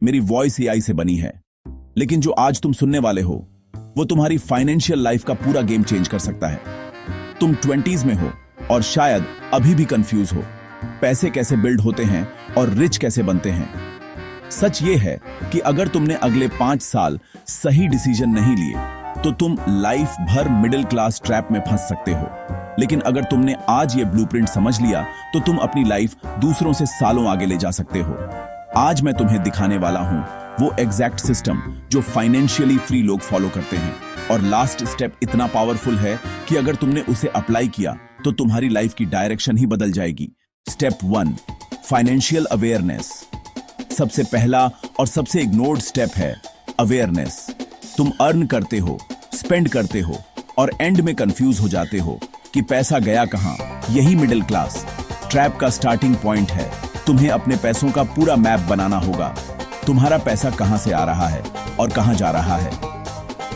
मेरी voice AI से बनी है, लेकिन जो आज तुम सुनने वाले हो वो तुम्हारी फाइनेंशियल लाइफ का पूरा गेम चेंज कर सकता है। तुम 20s में हो और शायद अभी भी कंफ्यूज हो, पैसे कैसे बिल्ड होते हैं और रिच कैसे बनते हैं। सच ये है कि अगर तुमने अगले 5 साल सही डिसीजन नहीं लिए तो तुम लाइफ भर मिडिल क्लास ट्रैप में फंस सकते हो, लेकिन अगर तुमने आज ये ब्लूप्रिंट समझ लिया तो तुम अपनी लाइफ दूसरों से सालों आगे ले जा सकते हो। आज मैं तुम्हें दिखाने वाला हूं वो एग्जैक्ट सिस्टम जो फाइनेंशियली फ्री लोग फॉलो करते हैं, और लास्ट स्टेप इतना पावरफुल है कि अगर तुमने उसे अप्लाई किया तो तुम्हारी लाइफ की डायरेक्शन ही बदल जाएगी। Step 1, financial awareness. सबसे पहला और सबसे इग्नोर्ड स्टेप है अवेयरनेस। तुम अर्न करते हो, स्पेंड करते हो और एंड में कंफ्यूज हो जाते हो कि पैसा गया कहां। यही मिडिल क्लास ट्रैप का स्टार्टिंग पॉइंट है। तुम्हें अपने पैसों का पूरा मैप बनाना होगा। तुम्हारा पैसा कहां से आ रहा है और कहां जा रहा है।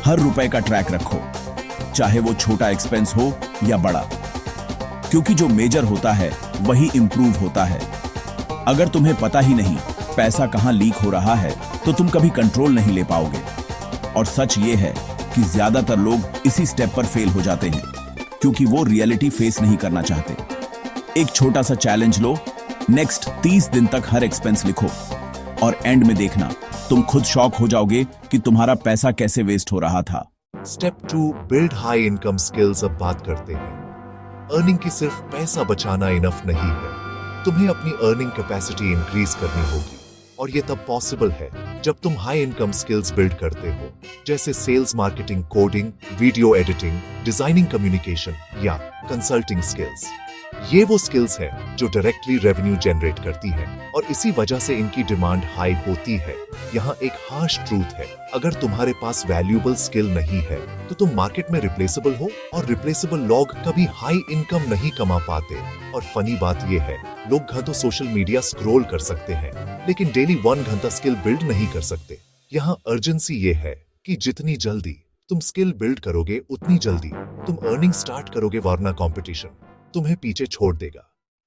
हर रुपए का ट्रैक रखो, चाहे वो छोटा एक्सपेंस हो या बड़ा, क्योंकि जो मेजर होता है वही इंप्रूव होता है। अगर तुम्हें पता ही नहीं पैसा कहां लीक हो रहा है तो तुम कभी कंट्रोल नहीं ले पाओगे। और सच ये है कि ज्यादातर लोग इसी स्टेप पर फेल हो जाते हैं क्योंकि वो रियलिटी फेस नहीं करना चाहते। एक छोटा सा चैलेंज लो, नेक्स्ट 30 दिन तक हर एक्सपेंस लिखो और एंड में देखना तुम खुद शॉक हो जाओगे कि तुम्हारा पैसा कैसे वेस्ट हो रहा था। Step 2, build high income skills. अब बात करते हैं। अर्निंग की सिर्फ पैसा बचाना इनफ नहीं है, तुम्हें अपनी अर्निंग कैपेसिटी इंक्रीज करनी होगी, और ये तब पॉसिबल है जब तुम हाई इनकम स्किल्स बिल्ड करते हो, जैसे sales, marketing, coding, video editing, designing, communication या कंसल्टिंग स्किल्स। ये वो स्किल्स हैं जो डायरेक्टली रेवेन्यू जनरेट करती हैं, और इसी वजह से इनकी डिमांड हाई होती है। यहाँ एक हार्श ट्रूथ है, अगर तुम्हारे पास वैल्यूएबल स्किल नहीं है तो तुम मार्केट में रिप्लेसेबल हो, और रिप्लेसेबल लोग कभी हाई इनकम नहीं कमा पाते। और फनी बात यह है, लोग घंटों सोशल मीडिया स्क्रॉल कर सकते हैं लेकिन डेली 1 घंटा स्किल बिल्ड नहीं कर सकते। यहाँ अर्जेंसी ये है कि जितनी जल्दी तुम स्किल बिल्ड करोगे उतनी जल्दी तुम अर्निंग स्टार्ट करोगे, वरना कंपटीशन तुम्हें पीछे छोड़ देगा।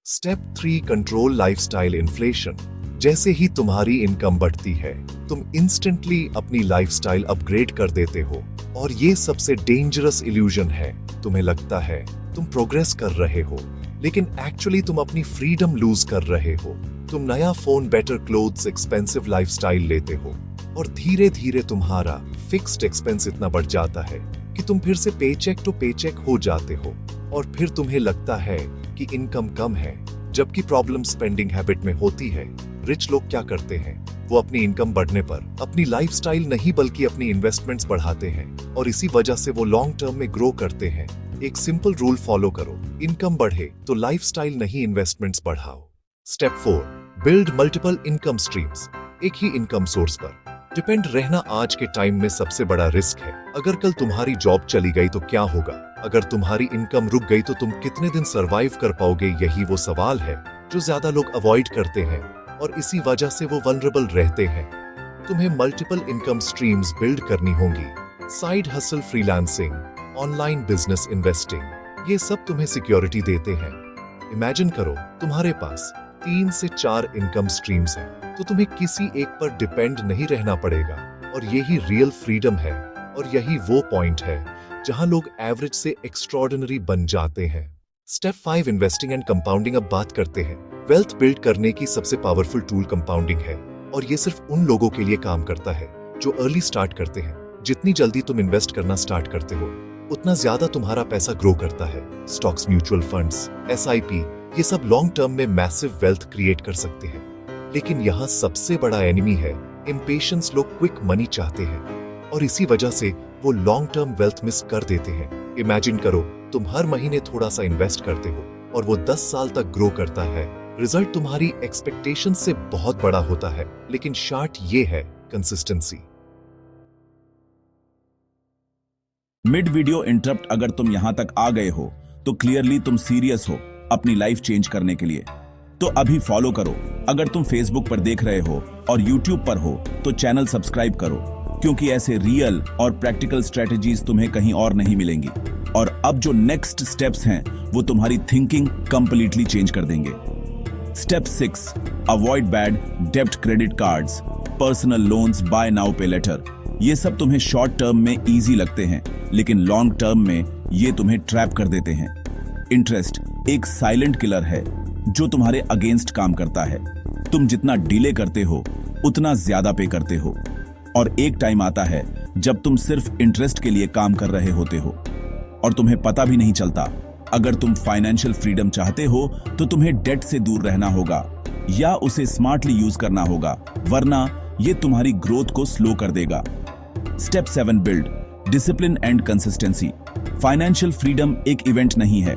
Step 3, control lifestyle inflation. जैसे ही तुम्हारी इनकम बढ़ती है तुम इंस्टेंटली अपनी लाइफस्टाइल अपग्रेड कर देते हो, और ये सबसे डेंजरस इल्यूजन है। तुम्हें लगता है तुम प्रोग्रेस कर रहे हो, लेकिन एक्चुअली तुम अपनी फ्रीडम लूज कर रहे हो। तुम नया phone, better clothes, expensive lifestyle लेते हो, और धीरे धीरे तुम्हारा फिक्स्ड एक्सपेंस इतना बढ़ जाता है कि तुम फिर से पेचेक टू पेचेक हो जाते हो, और फिर तुम्हें लगता है कि इनकम कम है, जबकि प्रॉब्लम स्पेंडिंग हैबिट में होती है। रिच लोग क्या करते हैं, वो अपनी इनकम बढ़ने पर अपनी लाइफस्टाइल नहीं बल्कि अपनी इन्वेस्टमेंट्स बढ़ाते हैं, और इसी वजह से वो लॉन्ग टर्म में ग्रो करते हैं। एक सिंपल रूल फॉलो करो, इनकम बढ़े तो लाइफस्टाइल नहीं, इन्वेस्टमेंट्स बढ़ाओ। Step 4, build multiple income streams. एक ही इनकम सोर्स पर डिपेंड रहना आज के टाइम में सबसे बड़ा रिस्क है। अगर कल तुम्हारी जॉब चली गई तो क्या होगा? अगर तुम्हारी इनकम रुक गई तो तुम कितने दिन सरवाइव कर पाओगे? यही वो सवाल है जो ज्यादा लोग अवॉइड करते हैं, और इसी वजह से वो वल्नरेबल रहते हैं। तुम्हें मल्टीपल इनकम स्ट्रीम्स बिल्ड करनी होंगी। Side hustle, freelancing, online business, investing, ये सब तुम्हें सिक्योरिटी देते हैं। इमेजिन करो तुम्हारे पास 3 से 4 इनकम स्ट्रीम्स हैं, तो तुम्हें किसी एक पर डिपेंड नहीं रहना पड़ेगा, और यही रियल फ्रीडम है। और यही वो पॉइंट है जहां लोग एवरेज से एक्स्ट्रॉर्डिनरी बन जाते हैं। Step 5, investing and compounding. अब बात करते हैं। वेल्थ बिल्ड करने की सबसे पावरफुल टूल कंपाउंडिंग है, और ये सिर्फ उन लोगों के लिए काम करता है जो अर्ली स्टार्ट करते हैं। जितनी जल्दी तुम इन्वेस्ट करना स्टार्ट करते हो उतना ज्यादा तुम्हारा पैसा ग्रो करता है। स्टॉक्स, म्यूचुअल फंड्स, SIP, ये सब लॉन्ग टर्म में मैसिव वेल्थ क्रिएट कर सकते हैं, लेकिन यहाँ सबसे बड़ा एनिमी है इम्पेशंस। लोग क्विक मनी चाहते हैं, और इसी वजह से वो लॉन्ग टर्म वेल्थ मिस कर देते हैं। इमेजिन करो तुम हर महीने थोड़ा सा इन्वेस्ट करते हो, और वो 10 साल तक ग्रो करता है। रिजल्ट तुम्हारी एक्सपेक्टेशन से बहुत बड़ा होता है, लेकिन शार्ट ये है कंसिस्टेंसी। Mid video interrupt. अगर तुम यहां तक आ गए हो तो क्लियरली तुम सीरियस हो अपनी लाइफ चेंज करने के लिए, तो अभी फॉलो करो। अगर तुम फेसबुक पर देख रहे हो और यूट्यूब पर हो तो चैनल सब्सक्राइब करो, क्योंकि ऐसे रियल और प्रैक्टिकल स्ट्रेटेजीज तुम्हें कहीं और नहीं मिलेंगी। और अब जो नेक्स्ट स्टेप्स हैं वो तुम्हारी थिंकिंग कंप्लीटली चेंज कर देंगे। स्टेप 6, अवॉइड बैड डेब्ट credit cards. Personal loans, buy now pay later, ये सब तुम्हें शॉर्ट टर्म में इजी लगते हैं, लेकिन लॉन्ग टर्म में ये तुम्हें ट्रैप कर देते हैं। इंटरेस्ट एक साइलेंट किलर है जो तुम्हारे अगेंस्ट काम करता है। तुम जितना डिले करते हो उतना ज्यादा पे करते हो, और एक टाइम आता है जब तुम सिर्फ इंटरेस्ट के लिए काम कर रहे होते हो और तुम्हें पता भी नहीं चलता। अगर तुम फाइनेंशियल फ्रीडम चाहते हो तो तुम्हें डेट से दूर रहना होगा या उसे स्मार्टली यूज करना होगा, वरना ये तुम्हारी ग्रोथ को स्लो कर देगा। Step 7 build discipline and consistency. Financial freedom एक इवेंट नहीं है,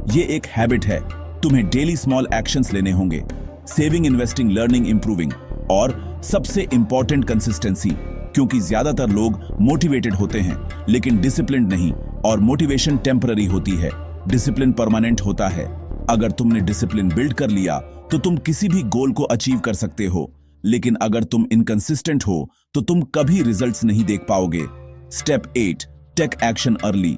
ये एक हैबिट है। तुम्हें डेली स्मॉल एक्शंस लेने होंगे, सेविंग, इन्वेस्टिंग, लर्निंग, इंप्रूविंग, और सबसे इंपॉर्टेंट कंसिस्टेंसी, क्योंकि ज्यादातर लोग मोटिवेटेड होते हैं लेकिन डिसिप्लिन नहीं, और मोटिवेशन टेम्पररी होती है, डिसिप्लिन परमानेंट होता है। अगर तुमने डिसिप्लिन बिल्ड कर लिया तो तुम किसी भी गोल को अचीव कर सकते हो, लेकिन अगर तुम इनकंसिस्टेंट हो तो तुम कभी रिजल्ट्स नहीं देख पाओगे। Step 8 take action early.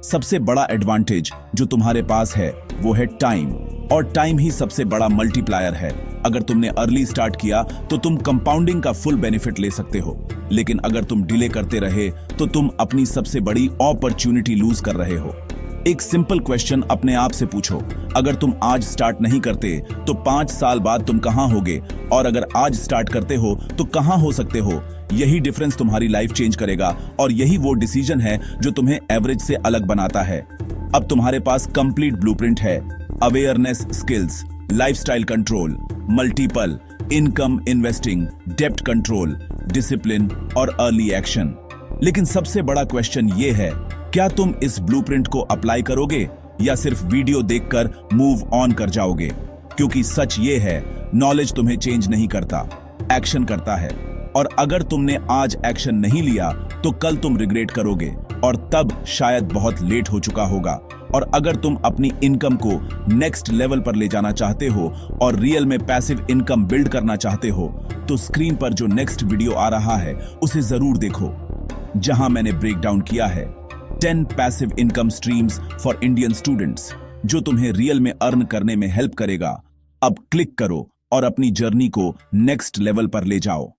सबसे बड़ा एडवांटेज जो तुम्हारे पास है वो है टाइम, और टाइम ही सबसे बड़ा मल्टीप्लायर है। अगर तुमने अर्ली स्टार्ट किया तो तुम कंपाउंडिंग का फुल बेनिफिट ले सकते हो, लेकिन अगर तुम डिले करते रहे तो तुम अपनी सबसे बड़ी अपॉर्चुनिटी लूज कर रहे हो। एक सिंपल क्वेश्चन अपने आप से पूछो, अगर तुम आज स्टार्ट नहीं करते तो 5 साल बाद तुम कहां होगे, और अगर आज स्टार्ट करते हो तो कहां हो सकते हो। यही डिफरेंस तुम्हारी लाइफ चेंज करेगा, और यही वो डिसीजन है जो तुम्हें एवरेज से अलग बनाता है। अब तुम्हारे पास कंप्लीट ब्लूप्रिंट है, awareness, skills, lifestyle control, multiple income, investing, डेप्ट कंट्रोल, डिसिप्लिन और अर्ली एक्शन। लेकिन सबसे बड़ा क्वेश्चन ये है, क्या तुम इस ब्लूप्रिंट को अप्लाई करोगे या सिर्फ वीडियो देखकर मूव ऑन कर जाओगे? क्योंकि सच ये है, नॉलेज तुम्हें चेंज नहीं करता, एक्शन करता है। और अगर तुमने आज एक्शन नहीं लिया तो कल तुम रिग्रेट करोगे, और तब शायद बहुत लेट हो चुका होगा। और अगर तुम अपनी इनकम को नेक्स्ट लेवल पर ले जाना चाहते हो और रियल में पैसिव इनकम बिल्ड करना चाहते हो, तो स्क्रीन पर जो नेक्स्ट वीडियो आ रहा है उसे जरूर देखो, जहां मैंने ब्रेक डाउन किया है 10 passive income streams for Indian students, जो तुम्हें रियल में अर्न करने में हेल्प करेगा। अब क्लिक करो और अपनी जर्नी को नेक्स्ट लेवल पर ले जाओ।